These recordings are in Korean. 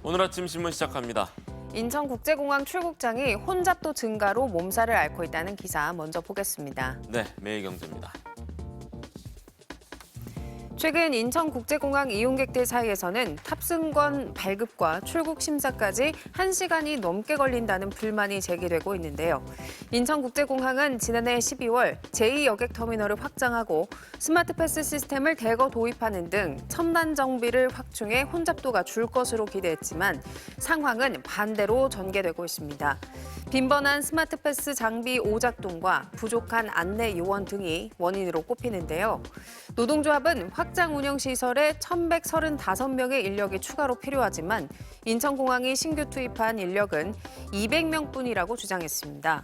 오늘 아침 신문 시작합니다. 인천국제공항 출국장이 혼잡도 증가로 몸살을 앓고 있다는 기사 먼저 보겠습니다. 네, 매일경제입니다. 최근 인천국제공항 이용객들 사이에서는 탑승권 발급과 출국 심사까지 1시간이 넘게 걸린다는 불만이 제기되고 있는데요. 인천국제공항은 지난해 12월 제2여객터미널을 확장하고 스마트 패스 시스템을 대거 도입하는 등 첨단 정비를 확충해 혼잡도가 줄 것으로 기대했지만 상황은 반대로 전개되고 있습니다. 빈번한 스마트 패스 장비 오작동과 부족한 안내 요원 등이 원인으로 꼽히는데요. 노동조합은 확장 운영 시설에 1,135명의 인력이 추가로 필요하지만 인천공항이 신규 투입한 인력은 200명뿐이라고 주장했습니다.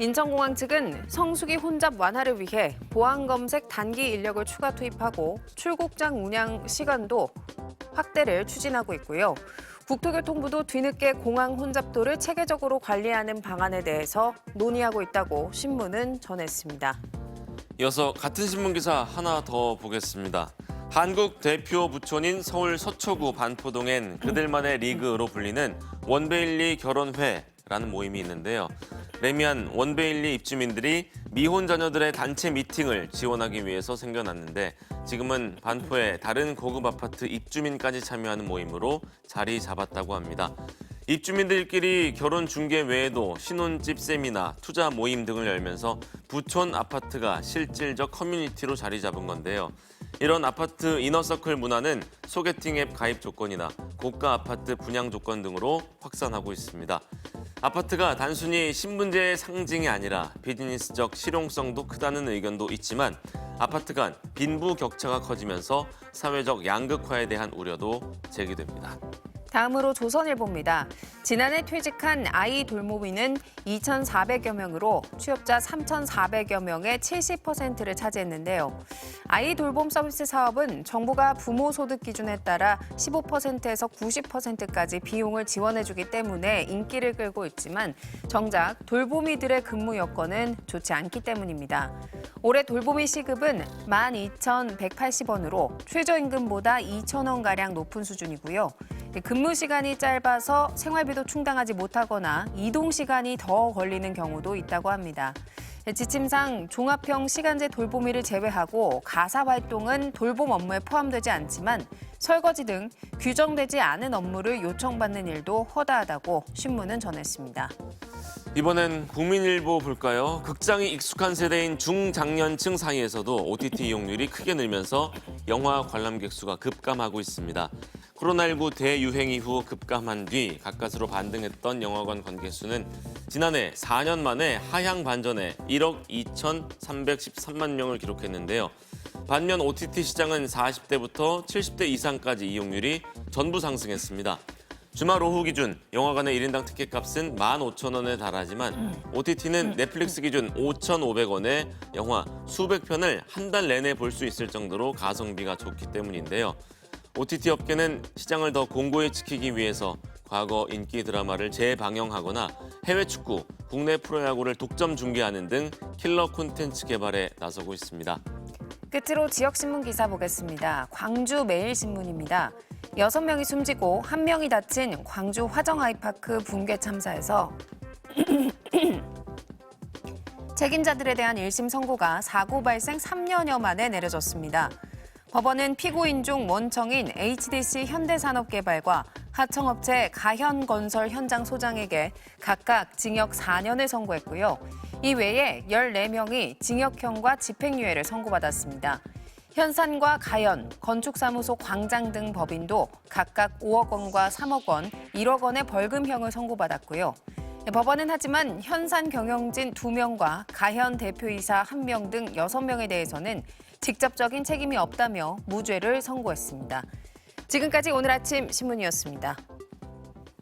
인천공항 측은 성수기 혼잡 완화를 위해 보안검색 단기 인력을 추가 투입하고 출국장 운영 시간도 확대를 추진하고 있고요. 국토교통부도 뒤늦게 공항 혼잡도를 체계적으로 관리하는 방안에 대해서 논의하고 있다고 신문은 전했습니다. 이어서 같은 신문 기사 하나 더 보겠습니다. 한국 대표 부촌인 서울 서초구 반포동엔 그들만의 리그로 불리는 원베일리 결혼회라는 모임이 있는데요. 레미안 원베일리 입주민들이 미혼 자녀들의 단체 미팅을 지원하기 위해서 생겨났는데 지금은 반포의 다른 고급 아파트 입주민까지 참여하는 모임으로 자리 잡았다고 합니다. 입주민들끼리 결혼 중개 외에도 신혼집 세미나, 투자 모임 등을 열면서 부촌 아파트가 실질적 커뮤니티로 자리 잡은 건데요. 이런 아파트 이너서클 문화는 소개팅 앱 가입 조건이나 고가 아파트 분양 조건 등으로 확산하고 있습니다. 아파트가 단순히 신분제의 상징이 아니라 비즈니스적 실용성도 크다는 의견도 있지만 아파트 간 빈부 격차가 커지면서 사회적 양극화에 대한 우려도 제기됩니다. 다음으로 조선일보입니다. 지난해 퇴직한 아이 돌보미는 2,400여 명으로 취업자 3,400여 명의 70%를 차지했는데요. 아이 돌봄 서비스 사업은 정부가 부모 소득 기준에 따라 15%에서 90%까지 비용을 지원해주기 때문에 인기를 끌고 있지만 정작 돌보미들의 근무 여건은 좋지 않기 때문입니다. 올해 돌보미 시급은 12,180원으로 최저임금보다 2,000원가량 높은 수준이고요. 근무 시간이 짧아서 생활비도 충당하지 못하거나 이동 시간이 더 걸리는 경우도 있다고 합니다. 지침상 종합형 시간제 돌보미를 제외하고 가사 활동은 돌봄 업무에 포함되지 않지만 설거지 등 규정되지 않은 업무를 요청받는 일도 허다하다고 신문은 전했습니다. 이번엔 국민일보 볼까요? 극장이 익숙한 세대인 중장년층 사이에서도 OTT 이용률이 크게 늘면서 영화 관람객 수가 급감하고 있습니다. 코로나19 대유행 이후 급감한 뒤 가까스로 반등했던 영화관 관객 수는 지난해 4년 만에 하향 반전에 1억 2,313만 명을 기록했는데요. 반면 OTT 시장은 40대부터 70대 이상까지 이용률이 전부 상승했습니다. 주말 오후 기준 영화관의 1인당 티켓값은 15,000원에 달하지만 OTT는 넷플릭스 기준 5,500원에 영화 수백 편을 한 달 내내 볼 수 있을 정도로 가성비가 좋기 때문인데요. OTT 업계는 시장을 더 공고히 지키기 위해서 과거 인기 드라마를 재방영하거나 해외 축구, 국내 프로야구를 독점 중계하는 등 킬러 콘텐츠 개발에 나서고 있습니다. 끝으로 지역신문 기사 보겠습니다. 광주 매일신문입니다. 6명이 숨지고 1명이 다친 광주 화정 아이파크 붕괴 참사에서 책임자들에 대한 1심 선고가 사고 발생 3년여 만에 내려졌습니다. 법원은 피고인 중 원청인 HDC 현대산업개발과 하청업체 가현건설 현장 소장에게 각각 징역 4년을 선고했고요. 이 외에 14명이 징역형과 집행유예를 선고받았습니다. 현산과 가현, 건축사무소 광장 등 법인도 각각 5억 원과 3억 원, 1억 원의 벌금형을 선고받았고요. 법원은 하지만 현산 경영진 2명과 가현 대표이사 1명 등 6명에 대해서는 직접적인 책임이 없다며 무죄를 선고했습니다. 지금까지 오늘 아침 신문이었습니다.